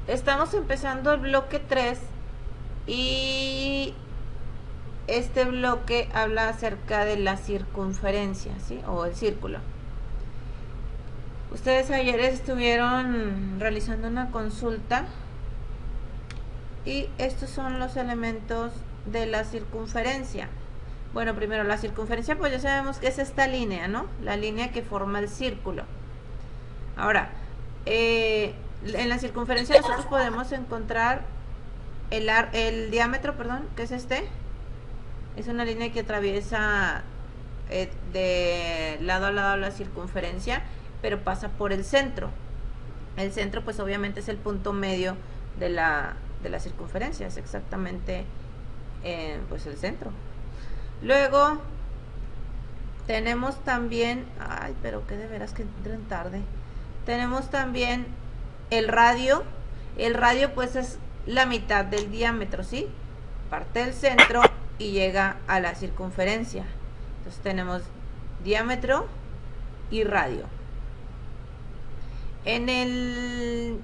Estamos empezando el bloque 3 y este bloque habla acerca de la circunferencia, ¿sí? O el círculo. Ustedes ayer estuvieron realizando una consulta y estos son los elementos de la circunferencia. Bueno, primero la circunferencia, pues ya sabemos que es esta línea, ¿no? La línea que forma el círculo. Ahora, en la circunferencia nosotros podemos encontrar el diámetro, perdón, que es este. Es una línea que atraviesa de lado a lado la circunferencia, pero pasa por el centro. El centro, pues obviamente es el punto medio de la circunferencia, es exactamente pues el centro. Luego tenemos también, ay, pero que de veras que entren tarde. Tenemos también el radio. El radio pues es la mitad del diámetro, ¿sí? Parte del centro y llega a la circunferencia. Entonces tenemos diámetro y radio. En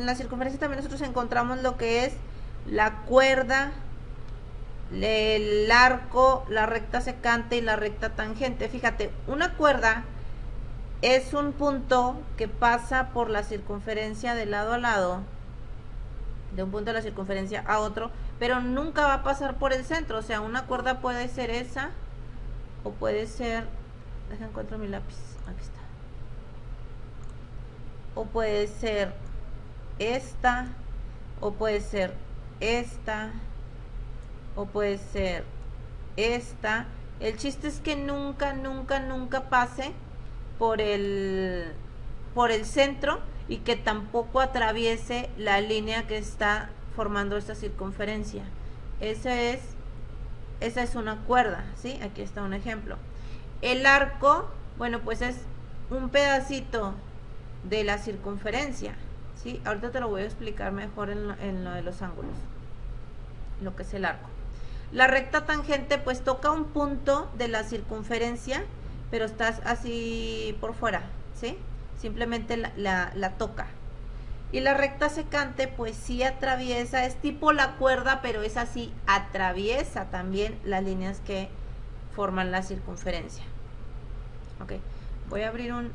la circunferencia también nosotros encontramos lo que es la cuerda, el arco, la recta secante y la recta tangente. Fíjate, una cuerda es un punto que pasa por la circunferencia de lado a lado, de un punto de la circunferencia a otro, pero nunca va a pasar por el centro. O sea, una cuerda puede ser esa o puede ser, deja encuentro mi lápiz, aquí está, o puede ser esta, o puede ser esta, o puede ser esta. El chiste es que nunca, nunca, nunca pase por el centro y que tampoco atraviese la línea que está formando esta circunferencia. Esa es una cuerda, ¿sí? Aquí está un ejemplo. El arco, bueno, pues es un pedacito de la circunferencia, ¿sí? Ahorita te lo voy a explicar mejor en lo de los ángulos, lo que es el arco. La recta tangente pues toca un punto de la circunferencia, pero estás así por fuera, ¿sí? Simplemente la toca. Y la recta secante pues sí atraviesa, es tipo la cuerda, pero es así, atraviesa también las líneas que forman la circunferencia. Ok, voy a abrir un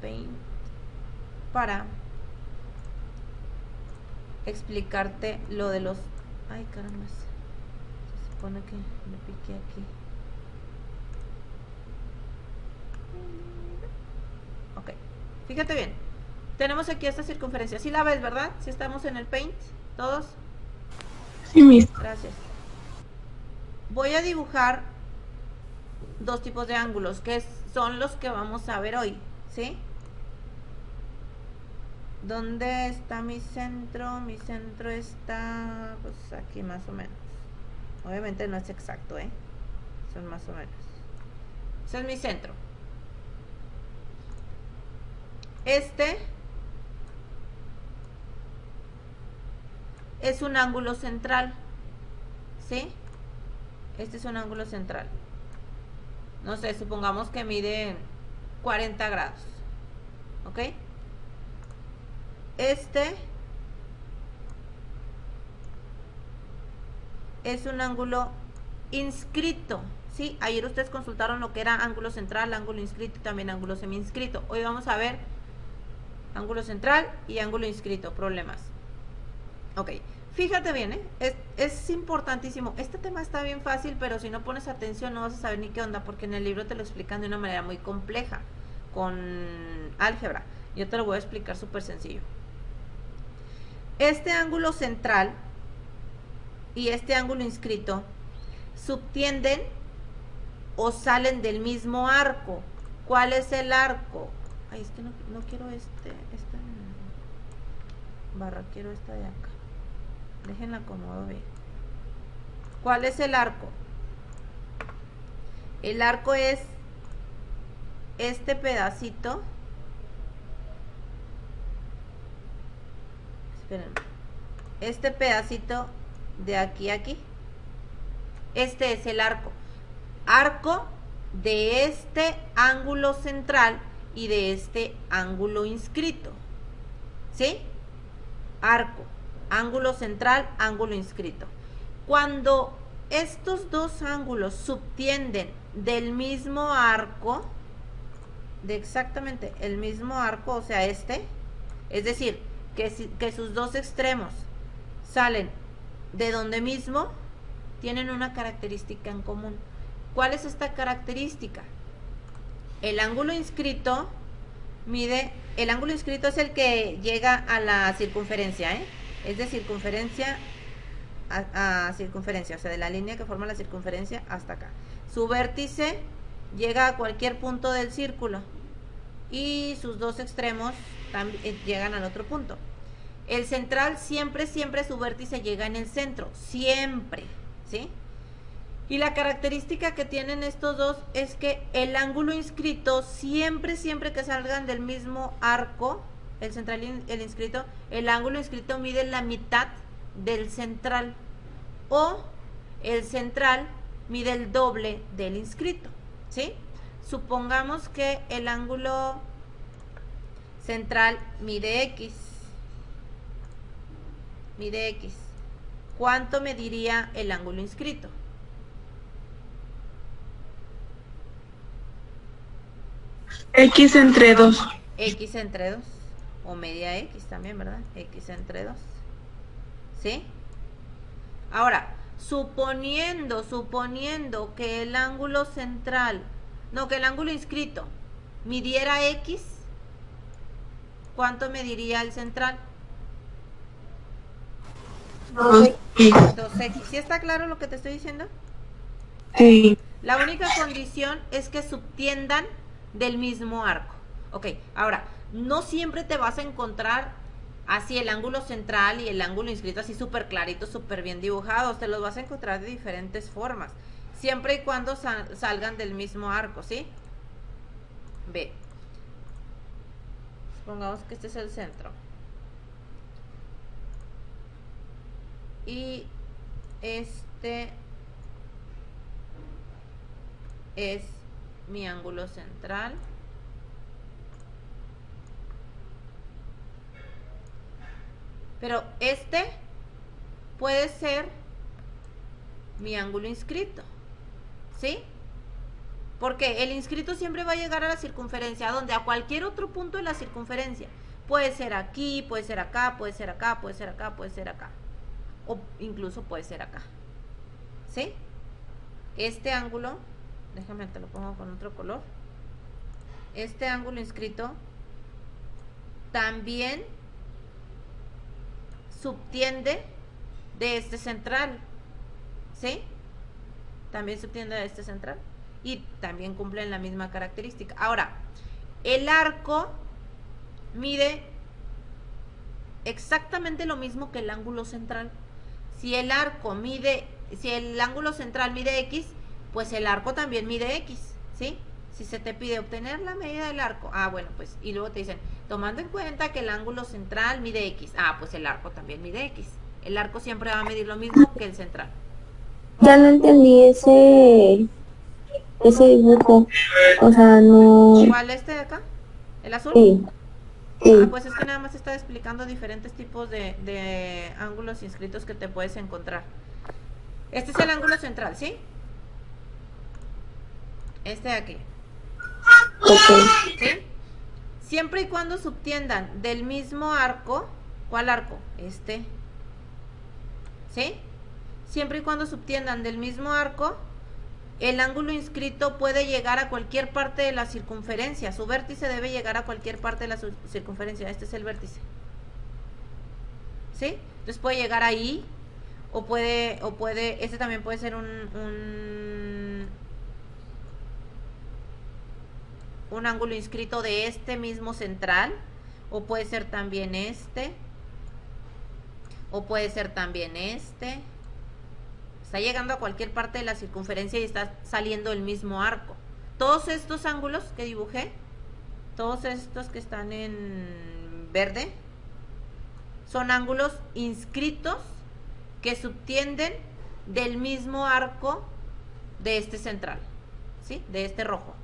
Paint para explicarte lo de los... Ay, caramba, se supone que me piqué aquí. Ok, fíjate bien. Tenemos aquí esta circunferencia. ¿Sí la ves, verdad? ¿Sí estamos en el Paint? ¿Todos? Sí, mis. Gracias. Voy a dibujar dos tipos de ángulos, que son los que vamos a ver hoy, ¿sí? ¿Dónde está mi centro? Mi centro está pues aquí más o menos. Obviamente no es exacto, ¿eh? Son más o menos. Ese es mi centro. Este es un ángulo central, ¿sí? Este es un ángulo central. No sé, supongamos que mide 40 grados, ¿ok? Este es un ángulo inscrito, ¿sí? Ayer ustedes consultaron lo que era ángulo central, ángulo inscrito y también ángulo semi-inscrito. Hoy vamos a ver ángulo central y ángulo inscrito, problemas. Ok, fíjate bien, ¿eh? Es importantísimo. Este tema está bien fácil, pero si no pones atención no vas a saber ni qué onda, porque en el libro te lo explican de una manera muy compleja, con álgebra. Yo te lo voy a explicar súper sencillo. Este ángulo central y este ángulo inscrito subtienden o salen del mismo arco. ¿Cuál es el arco? Ay, es que no quiero esta barra, quiero esta de acá. Déjenla acomodo bien. ¿Cuál es el arco? El arco es este pedacito. Esperen. Este pedacito de aquí a aquí. Este es el arco. Arco de este ángulo central y de este ángulo inscrito. ¿Sí? Arco, ángulo central, ángulo inscrito. Cuando estos dos ángulos subtienden del mismo arco, de exactamente el mismo arco, o sea, es decir, que sus dos extremos salen de donde mismo, tienen una característica en común. ¿Cuál es esta característica? El ángulo inscrito el ángulo inscrito es el que llega a la circunferencia, es de circunferencia a circunferencia, o sea, de la línea que forma la circunferencia hasta acá. Su vértice llega a cualquier punto del círculo y sus dos extremos también llegan al otro punto. El central siempre su vértice llega en el centro, siempre, ¿sí? Y la característica que tienen estos dos es que el ángulo inscrito, siempre que salgan del mismo arco, el central y el inscrito, el ángulo inscrito mide la mitad del central, o el central mide el doble del inscrito, ¿sí? Supongamos que el ángulo central mide X. ¿Cuánto mediría el ángulo inscrito? X entre 2. X entre 2. O media X también, ¿verdad? X entre 2. ¿Sí? Ahora, suponiendo que el ángulo central, no, que el ángulo inscrito midiera X, ¿cuánto mediría el central? 2X. 2X. ¿Sí está claro lo que te estoy diciendo? Sí. La única condición es que subtiendan del mismo arco. Ok, ahora, no siempre te vas a encontrar así el ángulo central y el ángulo inscrito así súper claritos, súper bien dibujados. Te los vas a encontrar de diferentes formas, siempre y cuando salgan del mismo arco, ¿sí? Ve, supongamos que este es el centro y este es mi ángulo central. Pero este puede ser mi ángulo inscrito, ¿sí? Porque el inscrito siempre va a llegar a la circunferencia, donde a cualquier otro punto de la circunferencia. Puede ser aquí, puede ser acá, puede ser acá, puede ser acá, puede ser acá. O incluso puede ser acá, ¿sí? Este ángulo, déjame te lo pongo con otro color. Este ángulo inscrito también subtiende de este central, ¿sí? También subtiende de este central y también cumplen la misma característica. Ahora, el arco mide exactamente lo mismo que el ángulo central. Si el ángulo central mide X, pues el arco también mide X, ¿sí? Si se te pide obtener la medida del arco, bueno, pues, y luego te dicen, tomando en cuenta que el ángulo central mide X, pues el arco también mide X. El arco siempre va a medir lo mismo que el central. Ya no entendí ese dibujo, o sea, no... ¿Cuál de acá? ¿El azul? Sí. Pues es que nada más está explicando diferentes tipos de ángulos inscritos que te puedes encontrar. Este es el ángulo central, ¿sí? Este de aquí. Okay. ¿Sí? Siempre y cuando subtiendan del mismo arco. ¿Cuál arco? Este. ¿Sí? Siempre y cuando subtiendan del mismo arco, el ángulo inscrito puede llegar a cualquier parte de la circunferencia. Su vértice debe llegar a cualquier parte de la circunferencia. Este es el vértice, ¿sí? Entonces puede llegar ahí, o puede, este también puede ser un ángulo inscrito de este mismo central, o puede ser también este, o puede ser también este. Está llegando a cualquier parte de la circunferencia y está saliendo el mismo arco. Todos estos ángulos que dibujé, todos estos que están en verde, son ángulos inscritos que subtienden del mismo arco de este central, ¿sí? De este rojo.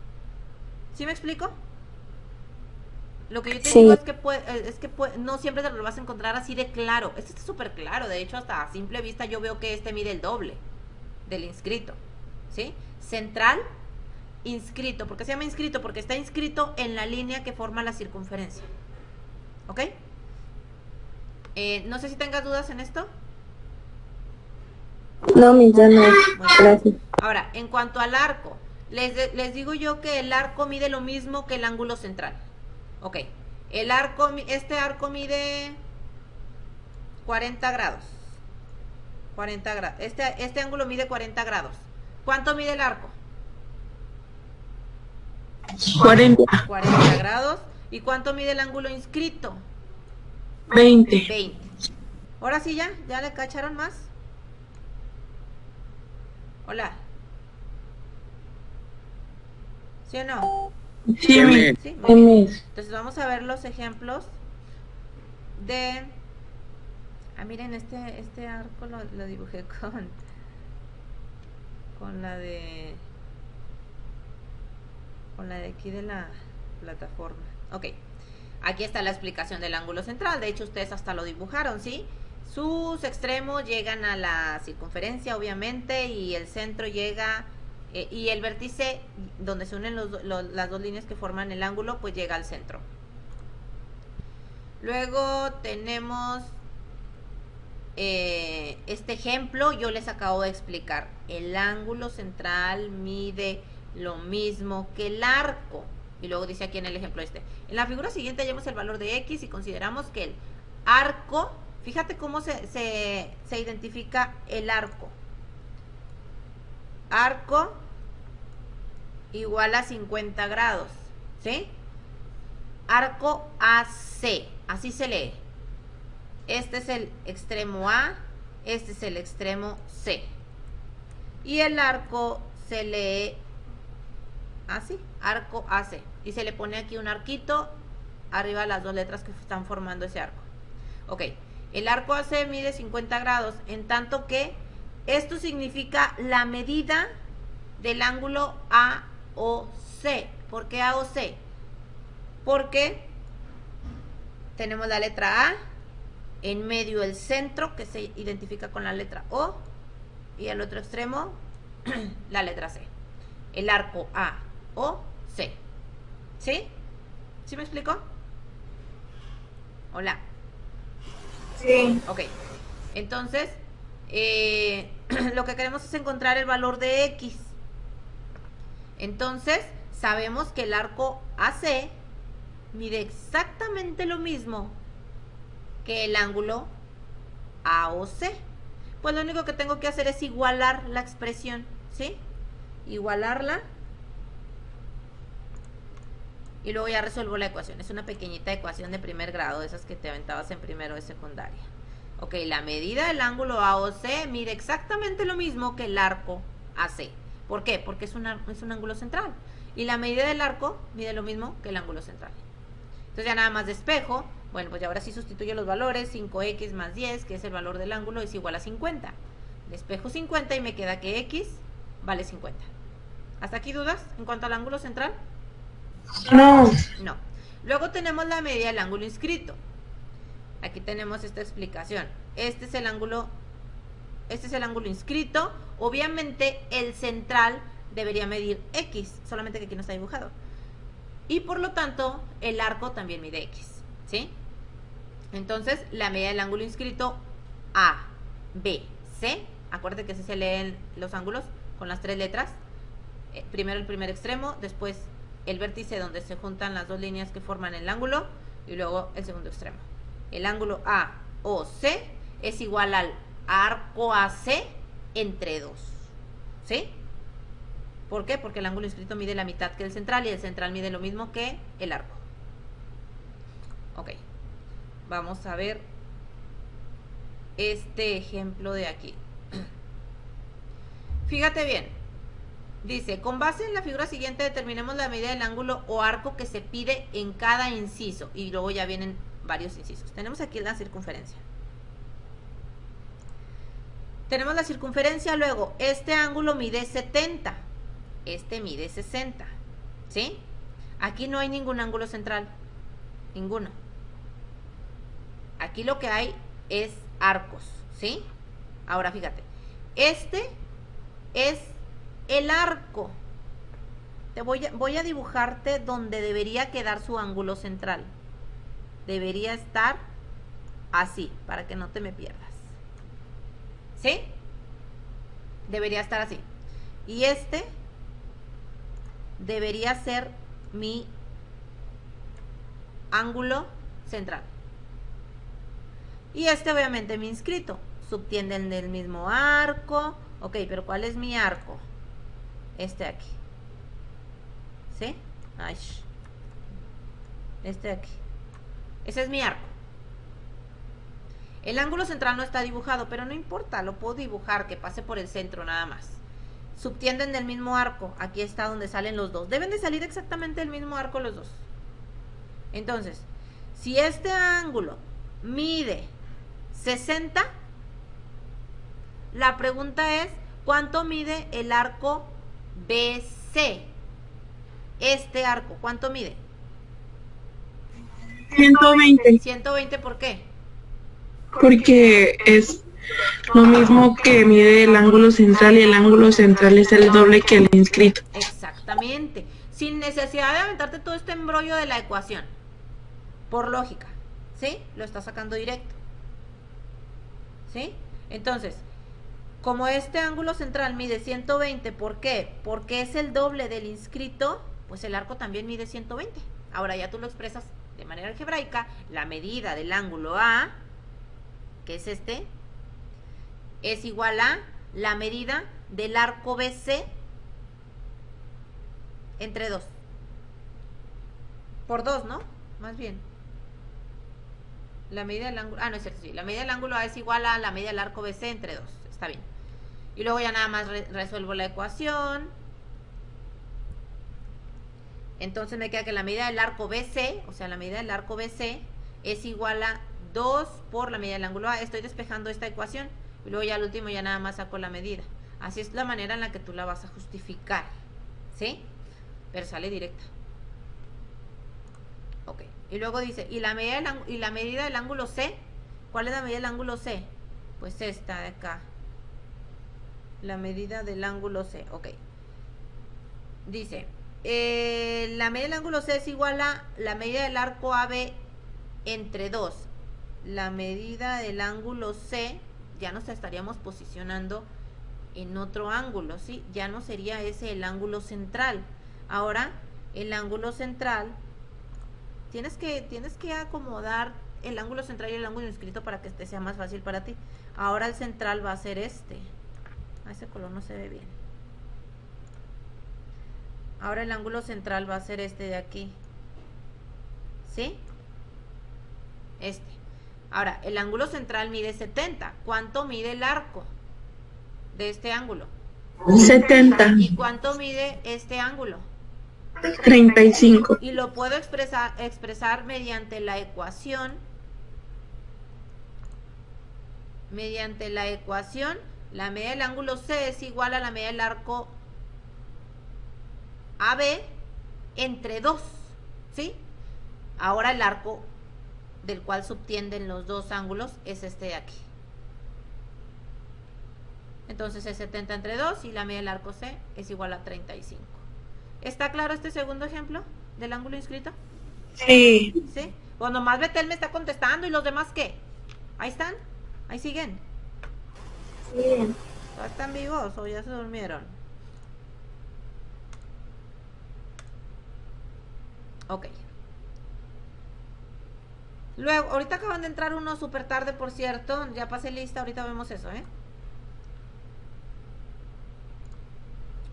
¿Sí me explico? Lo que yo te Sí. digo es que no siempre te lo vas a encontrar así de claro. Este está súper claro. De hecho, hasta a simple vista yo veo que este mide el doble del inscrito. ¿Sí? Central, inscrito. ¿Por qué se llama inscrito? Porque está inscrito en la línea que forma la circunferencia. ¿Ok? No sé si tengas dudas en esto. No, mis ya no. Bueno. Gracias. Ahora, en cuanto al arco, les digo yo que el arco mide lo mismo que el ángulo central. Ok, este arco mide 40 grados. 40 grados. Este ángulo mide 40 grados. ¿Cuánto mide el arco? 40, 40 grados. ¿Y cuánto mide el ángulo inscrito? 20. 20. Ahora sí ya le cacharon más. Hola. ¿Sí o no? Sí, mi. Sí, muy bien. MS. Entonces vamos a ver los ejemplos de... Ah, miren, este arco lo dibujé con la de... Con la de aquí de la plataforma. Ok. Aquí está la explicación del ángulo central. De hecho, ustedes hasta lo dibujaron, ¿sí? Sus extremos llegan a la circunferencia, obviamente, y el centro llega... y el vértice, donde se unen las dos líneas que forman el ángulo, pues llega al centro. Luego tenemos este ejemplo, yo les acabo de explicar. El ángulo central mide lo mismo que el arco. Y luego dice aquí en el ejemplo este. En la figura siguiente hallamos el valor de X y consideramos que el arco, fíjate cómo se identifica el arco. Arco igual a 50 grados, ¿sí? Arco AC, así se lee. Este es el extremo A, este es el extremo C. Y el arco se lee así, arco AC. Y se le pone aquí un arquito arriba de las dos letras que están formando ese arco. Ok, el arco AC mide 50 grados, en tanto que esto significa la medida del ángulo AOC. ¿Por qué AOC? Porque tenemos la letra A, en medio el centro, que se identifica con la letra O, y al otro extremo la letra C. El arco AOC. ¿Sí? ¿Sí me explico? Hola. Sí. Ok. Entonces, lo que queremos es encontrar el valor de X. Entonces, sabemos que el arco AC mide exactamente lo mismo que el ángulo AOC. Pues lo único que tengo que hacer es igualar la expresión, ¿sí? Igualarla. Y luego ya resuelvo la ecuación. Es una pequeñita ecuación de primer grado, de esas que te aventabas en primero de secundaria. Ok, la medida del ángulo AOC mide exactamente lo mismo que el arco AC. ¿Por qué? Porque es un ángulo central. Y la medida del arco mide lo mismo que el ángulo central. Entonces ya nada más despejo. Bueno, pues ya ahora sí sustituyo los valores. 5x más 10, que es el valor del ángulo, es igual a 50. Despejo 50 y me queda que x vale 50. ¿Hasta aquí dudas en cuanto al ángulo central? No. No. Luego tenemos la medida del ángulo inscrito. Aquí tenemos esta explicación. Este es el ángulo inscrito. Obviamente el central debería medir X, solamente que aquí no está dibujado. Y por lo tanto, el arco también mide X, ¿sí? Entonces, la medida del ángulo inscrito A, B, C. Acuérdate que así se leen los ángulos con las tres letras. Primero el primer extremo, después el vértice donde se juntan las dos líneas que forman el ángulo, y luego el segundo extremo. El ángulo AOC es igual al arco AC entre 2, ¿sí? ¿Por qué? Porque el ángulo inscrito mide la mitad que el central y el central mide lo mismo que el arco. Ok, vamos a ver este ejemplo de aquí. Fíjate bien. Dice, con base en la figura siguiente determinemos la medida del ángulo o arco que se pide en cada inciso. Y luego ya vienen varios incisos. Tenemos aquí la circunferencia. Tenemos la circunferencia, luego este ángulo mide 70. Este mide 60. ¿Sí? Aquí no hay ningún ángulo central. Ninguno. Aquí lo que hay es arcos, ¿sí? Ahora fíjate, este es el arco. Voy a dibujarte donde debería quedar su ángulo central. Debería estar así, para que no te me pierdas. ¿Sí? Debería estar así. Y este debería ser mi ángulo central. Y este obviamente mi inscrito. Subtienden del mismo arco. Ok, pero ¿cuál es mi arco? Este de aquí. ¿Sí? Ay. Este de aquí. Ese es mi arco. El ángulo central no está dibujado, pero no importa, lo puedo dibujar, que pase por el centro nada más. Subtienden del mismo arco. Aquí está donde salen los dos. Deben de salir exactamente del mismo arco los dos. Entonces, si este ángulo mide 60, la pregunta es, ¿cuánto mide el arco BC? Este arco, ¿cuánto mide? 120. 120, ¿por qué? Porque es lo mismo que mide el ángulo central y el ángulo central es el doble que el inscrito. Exactamente. Sin necesidad de aventarte todo este embrollo de la ecuación. Por lógica. ¿Sí? Lo está sacando directo. ¿Sí? Entonces, como este ángulo central mide 120, ¿por qué? Porque es el doble del inscrito, pues el arco también mide 120. Ahora ya tú lo expresas de manera algebraica. La medida del ángulo A, que es este, es igual a la medida del arco BC entre 2. Por 2, ¿no? Más bien. La medida del ángulo... Ah, no es cierto, sí. La medida del ángulo A es igual a la medida del arco BC entre 2. Está bien. Y luego ya nada más resuelvo la ecuación. Entonces me queda que la medida del arco BC, o sea, la medida del arco BC es igual a 2 por la medida del ángulo A. Estoy despejando esta ecuación. Y luego ya al último ya nada más saco la medida. Así es la manera en la que tú la vas a justificar. ¿Sí? Pero sale directa. Ok. Y luego dice, ¿y la medida del ángulo C? ¿Cuál es la medida del ángulo C? Pues esta de acá. La medida del ángulo C. Ok. Dice, la medida del ángulo C es igual a la medida del arco AB entre 2. La medida del ángulo C, ya nos estaríamos posicionando en otro ángulo, ¿sí? Ya no sería ese el ángulo central. Ahora, el ángulo central, tienes que acomodar el ángulo central y el ángulo inscrito para que este sea más fácil para ti. Ahora el central va a ser este. Ese color no se ve bien. Ahora el ángulo central va a ser este de aquí. ¿Sí? Este. Ahora, el ángulo central mide 70. ¿Cuánto mide el arco de este ángulo? 70. ¿Y cuánto mide este ángulo? 35. Y lo puedo expresar mediante la ecuación. Mediante la ecuación, la medida del ángulo C es igual a la medida del arco AB entre 2. ¿Sí? Ahora el arco del cual subtienden los dos ángulos es este de aquí. Entonces es 70 entre 2 y la medida del arco C es igual a 35. ¿Está claro este segundo ejemplo del ángulo inscrito? Sí. ¿Sí? Pues nomás Betel me está contestando. ¿Y los demás qué? ¿Ahí están? ¿Ahí siguen? Bien. ¿Todavía están vivos o ya se durmieron? Ok. Luego, ahorita acaban de entrar uno súper tarde, por cierto. Ya pasé lista, ahorita vemos eso, ¿eh?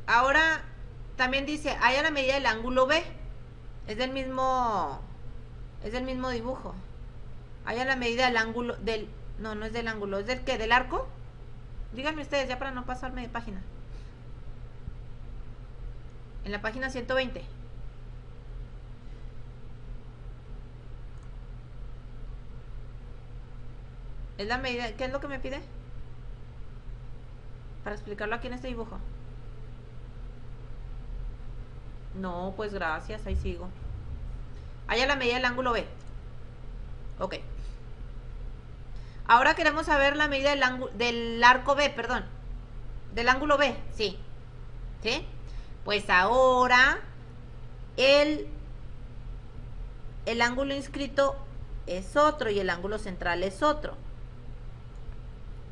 Ahora, también dice, haya la medida del ángulo B. Es del mismo dibujo. Haya la medida del ángulo del... No, no es del ángulo, ¿es del qué? ¿Del arco? Díganme ustedes, ya para no pasarme de página. En la página 120. Es la medida... ¿Qué es lo que me pide? Para explicarlo aquí en este dibujo. No, pues gracias, ahí sigo. Haya la medida del ángulo B. Ok. Ahora queremos saber la medida del arco B, perdón. Del ángulo B, sí. ¿Sí? Pues ahora el ángulo inscrito es otro y el ángulo central es otro.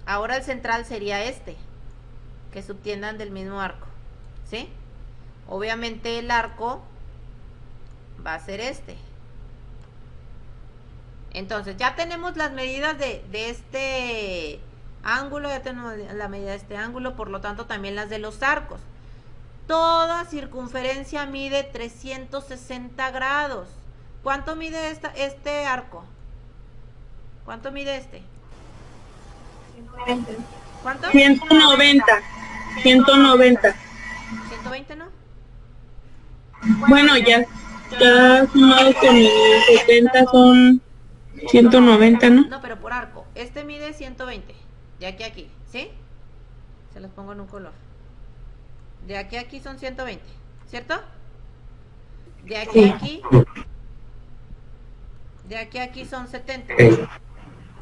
Ahora el central sería este, que subtiendan del mismo arco. ¿Sí? Obviamente el arco va a ser este. Entonces ya tenemos las medidas de este ángulo, ya tenemos la medida de este ángulo, por lo tanto también las de los arcos. Toda circunferencia mide 360 grados. ¿Cuánto mide este arco? ¿Cuánto mide este? 120. ¿Cuánto? 190. 190. 120, ¿no? Bueno, ya sumado con el 70 son 190, ¿no? No, pero por arco. Este mide 120. De aquí a aquí, ¿sí? Se los pongo en un color. De aquí a aquí son 120, ¿cierto? De aquí a aquí. De aquí a aquí son 70.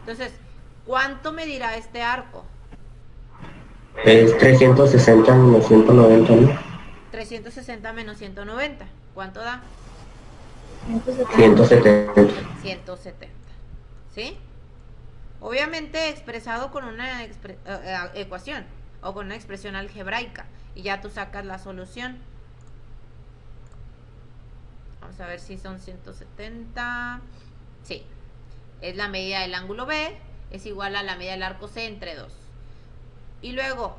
Entonces, ¿cuánto medirá este arco? Es 360 menos 190, ¿no? 360 menos 190. ¿Cuánto da? 170. 170. ¿Sí? Obviamente expresado con una ecuación o con una expresión algebraica. Y ya tú sacas la solución. Vamos a ver si son 170. Sí. Es la medida del ángulo B. Es igual a la medida del arco C entre 2. Y luego,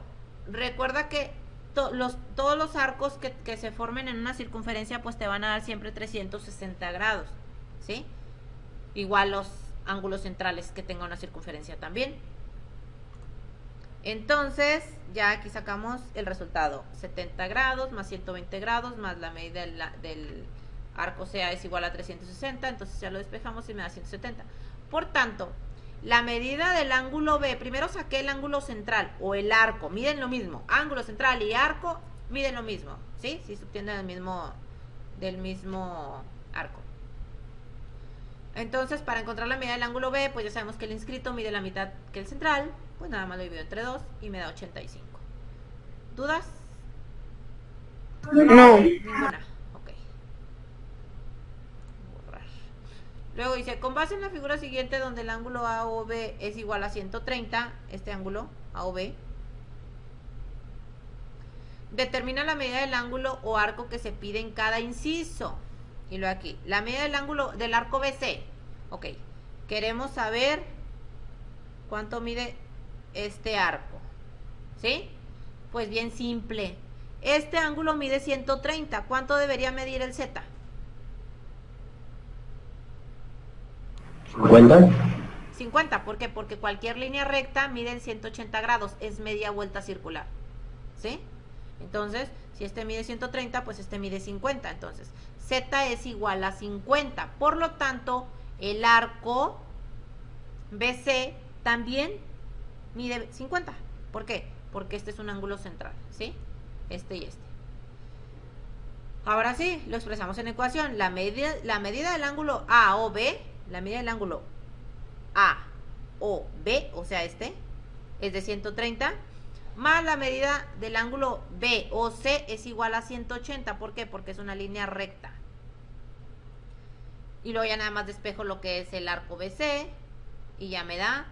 recuerda que todos los arcos que se formen en una circunferencia pues te van a dar siempre 360 grados. ¿Sí? Igual los ángulos centrales que tenga una circunferencia también. Entonces, ya aquí sacamos el resultado. 70 grados más 120 grados más la medida del arco CA es igual a 360. Entonces ya lo despejamos y me da 170. Por tanto, la medida del ángulo B, primero saqué el ángulo central o el arco, miden lo mismo. Ángulo central y arco miden lo mismo, ¿sí? Si subtienden del mismo arco. Entonces, para encontrar la medida del ángulo B, pues ya sabemos que el inscrito mide la mitad que el central. Pues nada más lo divido entre 2 y me da 85. ¿Dudas? No. Ninguna. Ok. Borrar. Luego dice, con base en la figura siguiente donde el ángulo AOB es igual a 130, este ángulo AOB, determina la medida del ángulo o arco que se pide en cada inciso. Y luego aquí, la medida del ángulo del arco BC. Ok, queremos saber cuánto mide este arco. ¿Sí? Pues bien simple. Este ángulo mide 130. ¿Cuánto debería medir el Z? 50. 50. ¿Por qué? Porque cualquier línea recta mide en 180 grados. Es media vuelta circular. ¿Sí? Entonces, si este mide 130, pues este mide 50. Entonces, Z es igual a 50. Por lo tanto, el arco BC también mide 50. ¿Por qué? Porque este es un ángulo central, ¿sí? Este y este. Ahora sí, lo expresamos en ecuación. La medida del ángulo A o B, la medida del ángulo A o B, o sea este, es de 130, más la medida del ángulo B o C es igual a 180. ¿Por qué? Porque es una línea recta. Y luego ya nada más despejo lo que es el arco BC y ya me da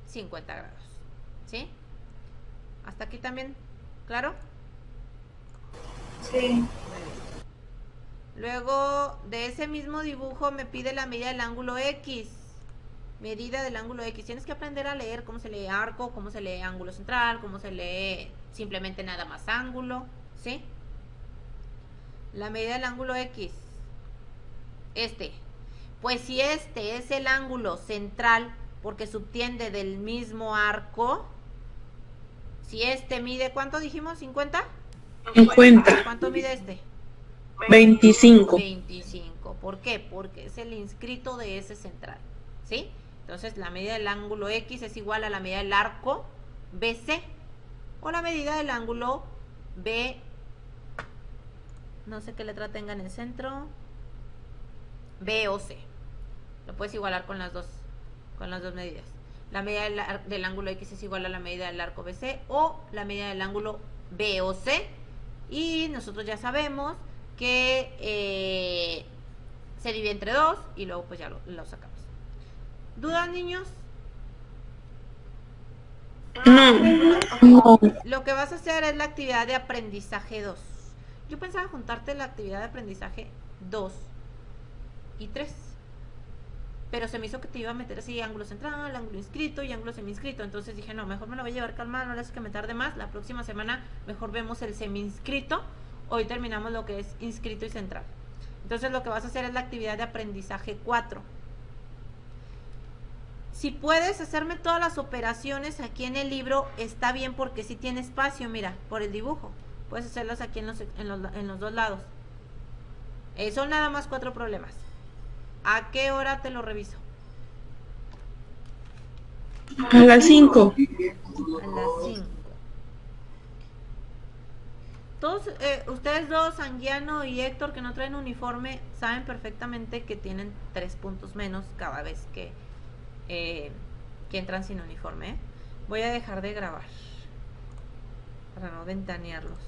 50 grados. ¿Sí? ¿Hasta aquí también? ¿Claro? Sí. Luego de ese mismo dibujo me pide la medida del ángulo X. Medida del ángulo X. Tienes que aprender a leer cómo se lee arco, cómo se lee ángulo central, cómo se lee simplemente nada más ángulo. ¿Sí? La medida del ángulo X. Este. Pues si este es el ángulo central porque subtiende del mismo arco, si este mide, ¿cuánto dijimos? ¿50? 50. ¿Cuánto mide este? 25. 25. ¿Por qué? Porque es el inscrito de ese central. ¿Sí? Entonces la medida del ángulo X es igual a la medida del arco BC o la medida del ángulo B. No sé qué letra tenga en el centro. B o C. Lo puedes igualar con las dos medidas. La medida del ángulo X es igual a la medida del arco BC o la medida del ángulo BOC. Y nosotros ya sabemos que se divide entre 2 y luego pues ya lo sacamos. ¿Dudas, niños? No. Lo que vas a hacer es la actividad de aprendizaje 2. Yo pensaba juntarte la actividad de aprendizaje 2 y 3. Pero se me hizo que te iba a meter así ángulo central, ángulo inscrito y ángulo semi-inscrito. Entonces dije, no, mejor me lo voy a llevar calmada, no le hace que me tarde más. La próxima semana mejor vemos el semi-inscrito. Hoy terminamos lo que es inscrito y central. Entonces lo que vas a hacer es la actividad de aprendizaje 4. Si puedes hacerme todas las operaciones aquí en el libro, está bien porque si tiene espacio, mira, por el dibujo. Puedes hacerlas aquí en los dos lados. Son nada más 4 problemas. ¿A qué hora te lo reviso? A las 5. A las 5. Todos, ustedes dos, Anguiano y Héctor, que no traen uniforme, saben perfectamente que tienen 3 puntos menos cada vez que entran sin uniforme. Voy a dejar de grabar para no ventanearlos.